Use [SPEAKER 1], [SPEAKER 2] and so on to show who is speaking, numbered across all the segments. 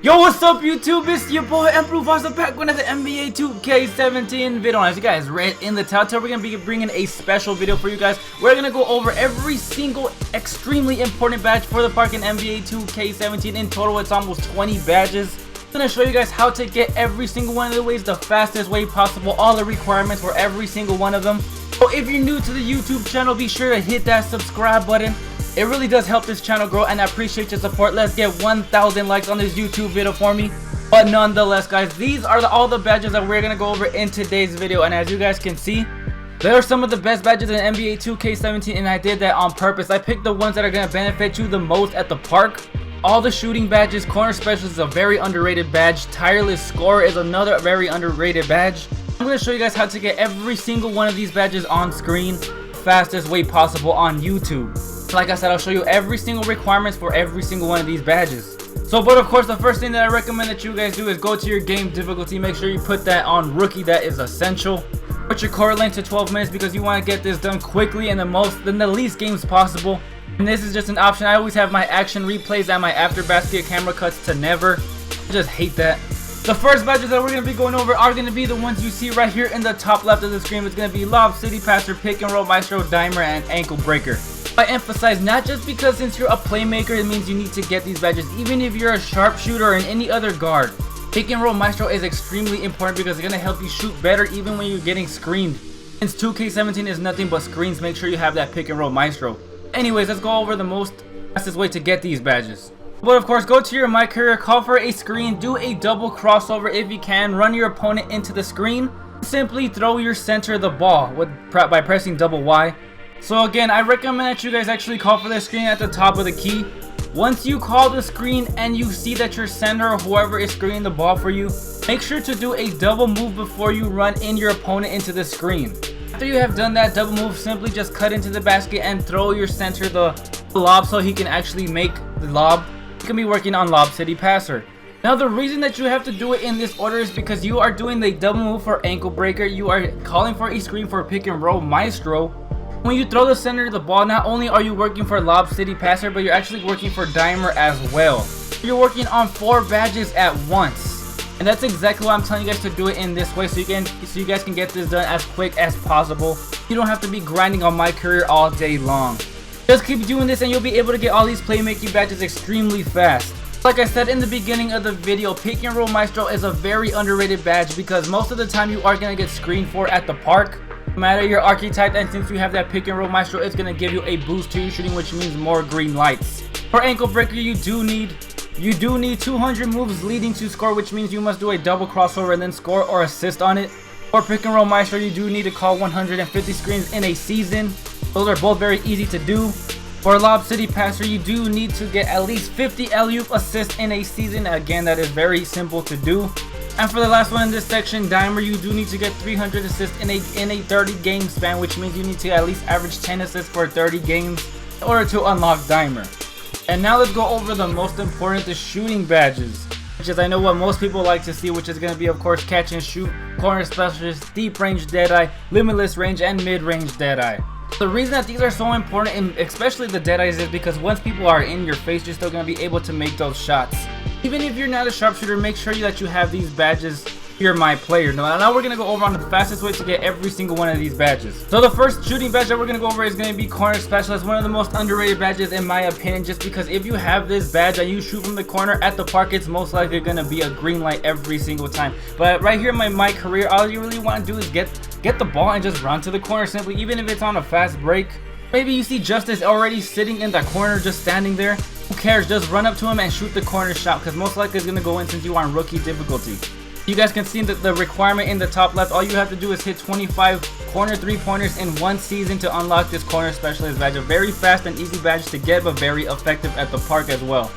[SPEAKER 1] Yo, what's up YouTube? It's your boy Emperor back with another NBA 2K17 video. As you guys read in the title, we're going to be bringing a special video for you guys. We're going to go over every single extremely important badge for the park in NBA 2K17. In total, it's almost 20 badges. I'm going to show you guys how to get every single one of the ways the fastest way possible, all the requirements for every single one of them. So if you're new to the YouTube channel, be sure to hit that subscribe button. It really does help this channel grow, and I appreciate your support. Let's get 1,000 likes on this YouTube video for me. But nonetheless, guys, these are all the badges that we're going to go over in today's video. And as you guys can see, there are some of the best badges in NBA 2K17, and I did that on purpose. I picked the ones that are going to benefit you the most at the park. All the shooting badges. Corner Specialist is a very underrated badge. Tireless Score is another very underrated badge. I'm going to show you guys how to get every single one of these badges on screen fastest way possible on YouTube. Like I said, I'll show you every single requirements for every single one of these badges. But of course, the first thing that I recommend that you guys do is go to your game difficulty. Make sure you put that on rookie. That is essential. Put your core length to 12 minutes because you want to get this done quickly and the least games possible. And this is just an option. I always have my action replays and my after basket camera cuts to never. I just hate that. The first badges that we're going to be going over are going to be the ones you see right here in the top left of the screen. It's going to be Lob, City Passer, Pick and Roll, Maestro, Dimer, and Ankle Breaker. I emphasize not just because since you're a playmaker it means you need to get these badges. Even if you're a sharpshooter or in any other guard, Pick and Roll Maestro is extremely important because it's going to help you shoot better even when you're getting screened. Since 2K17 is nothing but screens, make sure you have that Pick and Roll Maestro. Anyways, let's go over the fastest way to get these badges. But of course, go to your My Career, call for a screen, do a double crossover if you can, run your opponent into the screen, simply throw your center the ball by pressing double Y. So again, I recommend that you guys actually call for the screen at the top of the key. Once you call the screen and you see that your center or whoever is screening the ball for you, make sure to do a double move before you run in your opponent into the screen. After you have done that double move, simply just cut into the basket and throw your center the lob so he can actually make the lob. You can be working on Lob, City Passer. Now the reason that you have to do it in this order is because you are doing the double move for Ankle Breaker, you are calling for a screen for Pick and Roll Maestro. When you throw the center of the ball, not only are you working for Lob, City Passer, but you're actually working for Dimer as well. You're working on 4 badges at once. And that's exactly why I'm telling you guys to do it in this way, so you guys can get this done as quick as possible. You don't have to be grinding on My Career all day long. Just keep doing this and you'll be able to get all these playmaking badges extremely fast. Like I said in the beginning of the video, Pick and Roll Maestro is a very underrated badge because most of the time you are going to get screened for at the park. No matter your archetype, and since you have that Pick and Roll Maestro, it's going to give you a boost to your shooting, which means more green lights. For Ankle Breaker, you do need 200 moves leading to score, which means you must do a double crossover and then score or assist on it. For Pick and Roll Maestro, you do need to call 150 screens in a season. Those are both very easy to do. For Lob, City Passer, you do need to get at least 50 alley-oop assists in a season. Again, that is very simple to do. And for the last one in this section, Dimer, you do need to get 300 assists in a 30 game span, which means you need to at least average 10 assists for 30 games in order to unlock Dimer. And now let's go over the most important, the shooting badges, which is I know what most people like to see, which is going to be of course Catch and Shoot, Corner Specialist, Deep Range Deadeye, Limitless Range, and Mid Range Deadeye. The reason that these are so important, and especially the Deadeyes, is because once people are in your face, you're still going to be able to make those shots. Even if you're not a sharpshooter, make sure that you have these badges. You're my player. Now we're going to go over on the fastest way to get every single one of these badges. So the first shooting badge that we're going to go over is going to be Corner Specialist, one of the most underrated badges in my opinion, just because if you have this badge and you shoot from the corner at the park, it's most likely going to be a green light every single time. But right here in my career, all you really want to do is get the ball and just run to the corner simply, even if it's on a fast break. Maybe you see Justice already sitting in the corner, just standing there. Who cares? Just run up to him and shoot the corner shot because most likely it's going to go in since you are on rookie difficulty. You guys can see that the requirement in the top left, all you have to do is hit 25 corner 3-pointers in one season to unlock this Corner Specialist badge. A very fast and easy badge to get, but very effective at the park as well.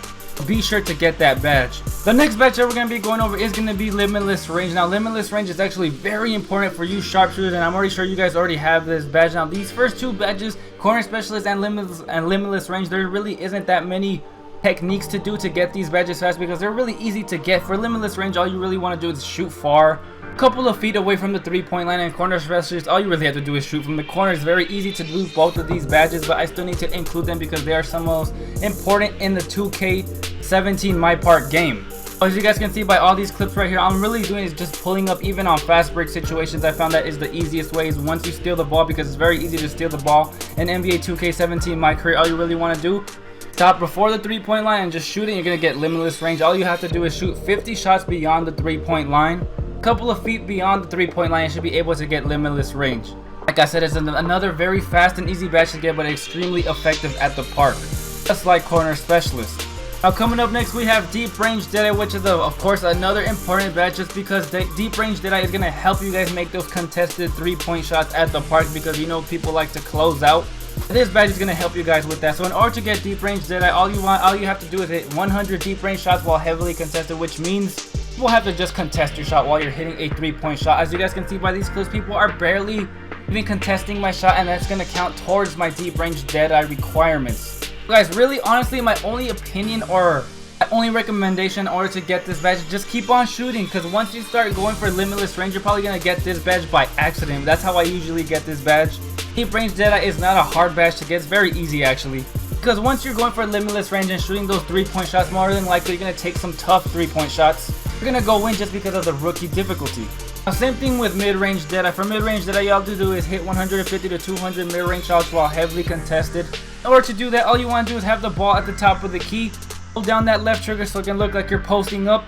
[SPEAKER 1] Be sure to get that badge. The next badge that we're going to be going over is going to be Limitless Range. Now Limitless Range is actually very important for you sharpshooters, and I'm already sure you guys already have this badge. Now these first 2 badges, Corner Specialist and Limitless Range, there really isn't that many techniques to do to get these badges fast because they're really easy to get. For Limitless Range, all you really want to do is shoot far, a couple of feet away from the 3-point line, and Corner Specialist, all you really have to do is shoot from the corner. It's very easy to do both of these badges, but I still need to include them because they are some most important in the 2K17 My Park game. As you guys can see by all these clips right here, I'm really doing is just pulling up even on fast break situations. I found that is the easiest way is once you steal the ball, because it's very easy to steal the ball in NBA 2K17 my career. All you really want to do, stop before the 3-point line and just shoot it. You're gonna get limitless range. All you have to do is shoot 50 shots beyond the 3-point line. A couple of feet beyond the 3-point line, you should be able to get limitless range. Like I said, it's another very fast and easy badge to get, but extremely effective at the park, just like corner specialist. Now coming up next, we have Deep Range Deadeye, which is of course another important badge, just because Deep Range Deadeye is gonna help you guys make those contested 3-point shots at the park, because you know people like to close out. This badge is gonna help you guys with that. So in order to get Deep Range Deadeye, all you have to do is hit 100 deep range shots while heavily contested, which means you will have to just contest your shot while you're hitting a 3-point shot. As you guys can see by these clips, people are barely even contesting my shot, and that's gonna count towards my Deep Range Deadeye requirements. Guys, really honestly, my only opinion or my only recommendation in order to get this badge is just keep on shooting, because once you start going for limitless range, you're probably gonna get this badge by accident. That's how I usually get this badge. Deep Range Deadeye is not a hard badge to get. It's very easy actually, because once you're going for limitless range and shooting those 3-point shots, more than likely you're gonna take some tough 3-point shots. You're gonna go in just because of the rookie difficulty. Now same thing with mid-range Deadeye. For mid-range Deadeye, all you have to do is hit 150 to 200 mid-range shots while heavily contested. In order to do that, all you want to do is have the ball at the top of the key. Hold down that left trigger so it can look like you're posting up.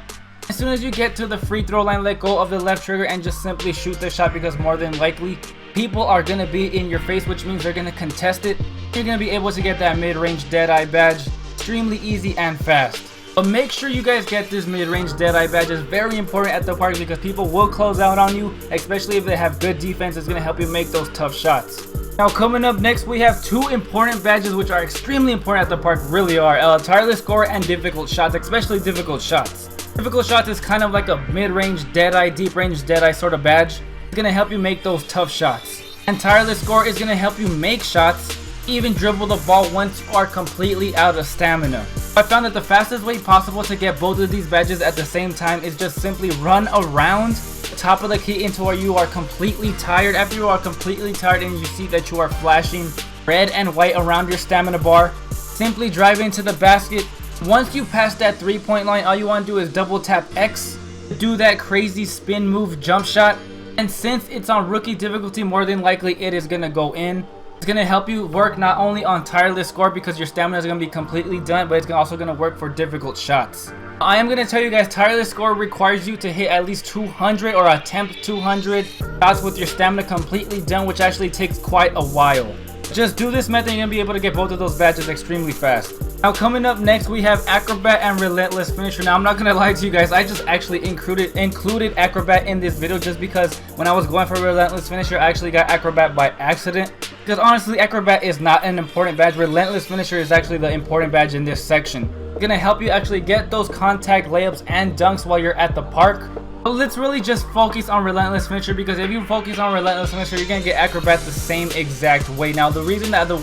[SPEAKER 1] As soon as you get to the free throw line, let go of the left trigger and just simply shoot the shot, because more than likely people are going to be in your face, which means they're going to contest it. You're going to be able to get that mid-range Deadeye badge extremely easy and fast. But make sure you guys get this mid-range Deadeye badge. It's very important at the park, because people will close out on you, especially if they have good defense. It's going to help you make those tough shots. Now coming up next, we have two important badges which are extremely important at the park, really are. Tireless Core and Difficult Shots, especially Difficult Shots. Difficult Shots is kind of like a mid-range Deadeye, deep range Deadeye sort of badge. It's going to help you make those tough shots. And Tireless Core is going to help you make shots, even dribble the ball once you are completely out of stamina. I found that the fastest way possible to get both of these badges at the same time is just simply run around the top of the key until you are completely tired. After you are completely tired and you see that you are flashing red and white around your stamina bar, simply drive into the basket. Once you pass that 3-point line, all you want to do is double tap X to do that crazy spin move jump shot. And since it's on rookie difficulty, more than likely it is going to go in. It's going to help you work not only on Tireless Core, because your stamina is going to be completely done, but it's also going to work for difficult shots. I am going to tell you guys, Tireless Core requires you to hit at least 200 or attempt 200 shots with your stamina completely done, which actually takes quite a while. Just do this method and you're going to be able to get both of those badges extremely fast. Now coming up next, we have Acrobat and Relentless Finisher. Now I'm not going to lie to you guys, I just actually included Acrobat in this video just because when I was going for Relentless Finisher, I actually got Acrobat by accident. Because honestly, Acrobat is not an important badge. Relentless Finisher is actually the important badge in this section. It's going to help you actually get those contact layups and dunks while you're at the park. But let's really just focus on Relentless Finisher, because if you focus on Relentless Finisher, you're going to get Acrobat the same exact way. Now the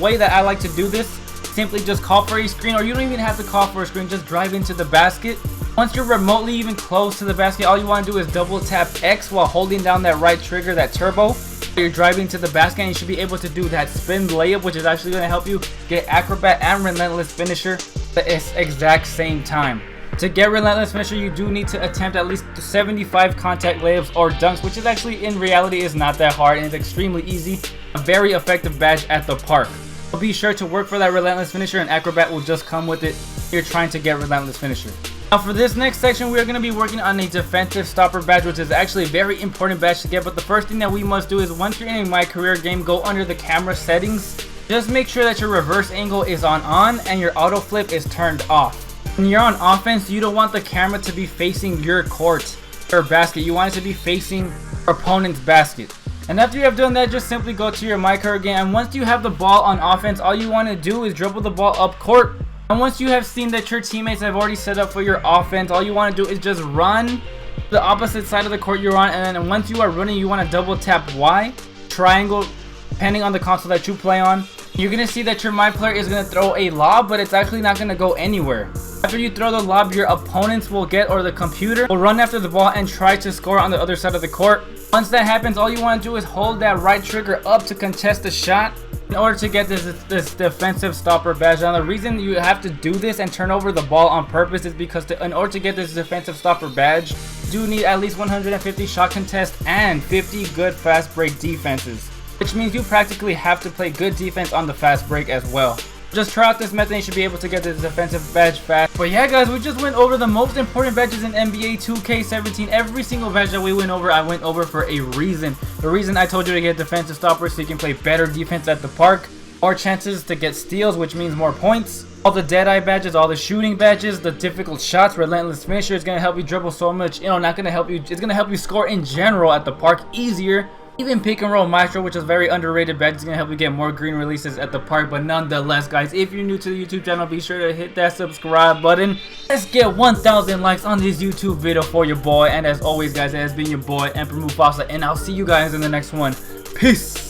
[SPEAKER 1] way that I like to do this, simply just call for a screen, or you don't even have to call for a screen, just drive into the basket. Once you're remotely even close to the basket, all you want to do is double tap X while holding down that right trigger, that turbo. You're driving to the basket and you should be able to do that spin layup, which is actually going to help you get Acrobat and Relentless Finisher at the exact same time. To get Relentless Finisher, you do need to attempt at least 75 contact layups or dunks, which is actually in reality is not that hard and it's extremely easy. A very effective badge at the park. So be sure to work for that Relentless Finisher, and Acrobat will just come with it if you're trying to get Relentless Finisher. Now for this next section, we are going to be working on a defensive stopper badge, which is actually a very important badge to get. But the first thing that we must do is, once you're in a My Career game, go under the camera settings. Just make sure that your reverse angle is on and your auto flip is turned off. When you're on offense, you don't want the camera to be facing your court or basket. You want it to be facing your opponent's basket. And after you have done that, just simply go to your My Career game. And once you have the ball on offense, all you want to do is dribble the ball up court. And once you have seen that your teammates have already set up for your offense, all you want to do is just run the opposite side of the court you're on. And then once you are running, you want to double tap Y, triangle, depending on the console that you play on. You're going to see that your My Player is going to throw a lob, but it's actually not going to go anywhere. After you throw the lob, your opponents will get, or the computer will run after the ball and try to score on the other side of the court. Once that happens, all you want to do is hold that right trigger up to contest the shot. In order to get this defensive stopper badge, now the reason you have to do this and turn over the ball on purpose is because in order to get this defensive stopper badge, you do need at least 150 shot contests and 50 good fast break defenses, which means you practically have to play good defense on the fast break as well. Just try out this method and you should be able to get this defensive badge fast. But yeah guys, we just went over the most important badges in NBA 2K17. Every single badge that we went over, I went over for a reason. The reason I told you to get defensive stoppers so you can play better defense at the park, more chances to get steals, which means more points. All the Deadeye badges, all the shooting badges, the difficult shots, Relentless Finisher is going to help you dribble so much, not going to help you, it's going to help you score in general at the park easier. Even Pick and Roll Maestro, which is a very underrated badge, is going to help you get more green releases at the park. But nonetheless, guys, if you're new to the YouTube channel, be sure to hit that subscribe button. Let's get 1,000 likes on this YouTube video for your boy. And as always, guys, it has been your boy, Emperor Mufasa, and I'll see you guys in the next one. Peace!